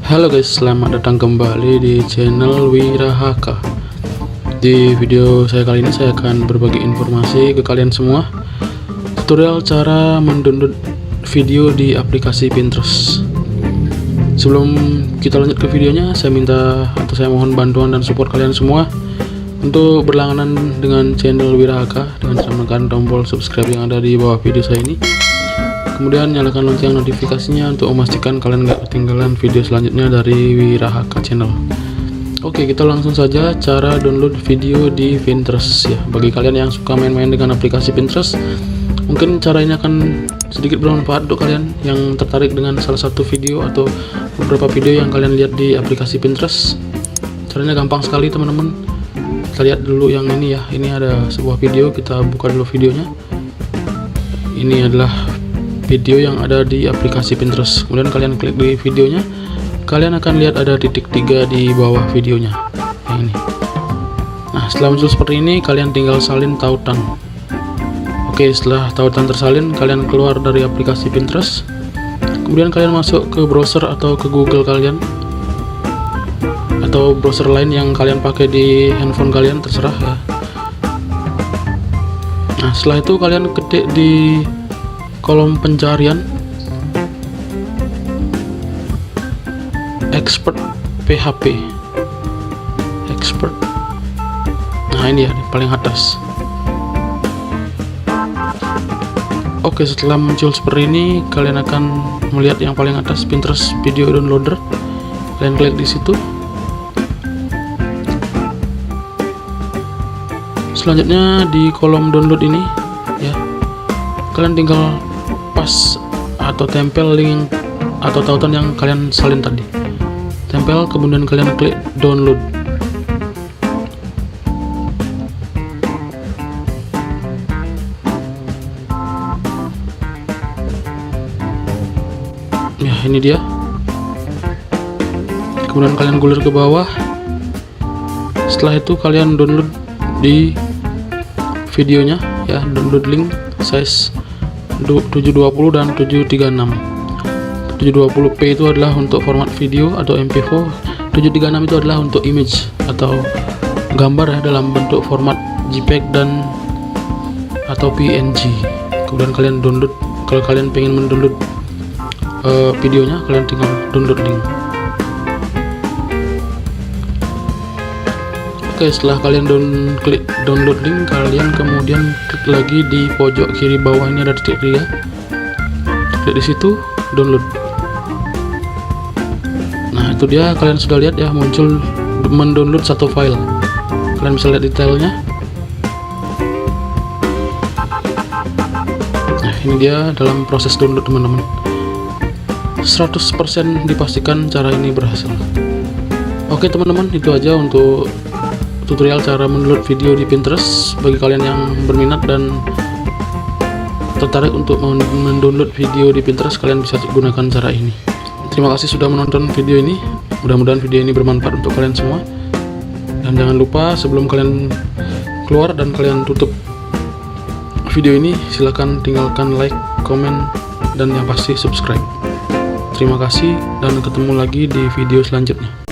Halo guys, selamat datang kembali di channel Wirahaka. Di video saya kali ini saya akan berbagi informasi ke kalian semua, tutorial cara mendownload video di aplikasi Pinterest. Sebelum kita lanjut ke videonya, saya mohon bantuan dan support kalian semua untuk berlangganan dengan channel Wirahaka dengan menekan tombol subscribe yang ada di bawah video saya ini. Kemudian nyalakan lonceng notifikasinya untuk memastikan kalian gak ketinggalan video selanjutnya dari Wirahaka channel. Oke, kita langsung saja cara download video di Pinterest ya. Bagi kalian yang suka main-main dengan aplikasi Pinterest, mungkin cara ini akan sedikit bermanfaat untuk kalian yang tertarik dengan salah satu video atau beberapa video yang kalian lihat di aplikasi Pinterest. Caranya gampang sekali teman-teman. Kita lihat dulu yang ini ya. Ini ada sebuah video, kita buka dulu videonya. Ini adalah video yang ada di aplikasi Pinterest. Kemudian kalian klik di videonya, kalian akan lihat ada titik 3 di bawah videonya yang ini. Nah, setelah muncul seperti ini, kalian tinggal salin tautan. Oke, setelah tautan tersalin, kalian keluar dari aplikasi Pinterest. Kemudian kalian masuk ke browser atau ke Google kalian, atau browser lain yang kalian pakai di handphone kalian, terserah ya. Nah, setelah itu kalian ketik di kolom pencarian expert PHP expert. Nah, ini ya di paling atas. Oke, setelah muncul seperti ini, kalian akan melihat yang paling atas Pinterest video downloader. Kalian klik di situ. Selanjutnya di kolom download ini ya, kalian tinggal pas atau tempel link atau tautan yang kalian salin tadi, tempel, kemudian kalian klik download. Ya, ini dia. Kemudian kalian gulir ke bawah. Setelah itu kalian download di videonya ya, download link size 720 dan 736. 720p itu adalah untuk format video atau MP4, 736 itu adalah untuk image atau gambar ya, dalam bentuk format JPEG dan atau PNG. Kemudian kalian download. Kalau kalian pengen mendownload videonya, kalian tinggal download link. Oke, setelah kalian klik download link, kalian kemudian klik lagi di pojok kiri bawah ini ada titik 3. Klik di situ, download. Nah, itu dia, kalian sudah lihat ya, muncul mendownload satu file. Kalian bisa lihat detailnya. Nah, ini dia dalam proses download teman-teman. 100% dipastikan cara ini berhasil. Oke teman-teman, itu aja untuk tutorial cara mendownload video di Pinterest. Bagi kalian yang berminat dan tertarik untuk mendownload video di Pinterest, kalian bisa gunakan cara ini. Terima kasih sudah menonton video ini. Mudah-mudahan video ini bermanfaat untuk kalian semua. Dan jangan lupa sebelum kalian keluar dan kalian tutup video ini, silahkan tinggalkan like, komen, dan yang pasti subscribe. Terima kasih dan ketemu lagi di video selanjutnya.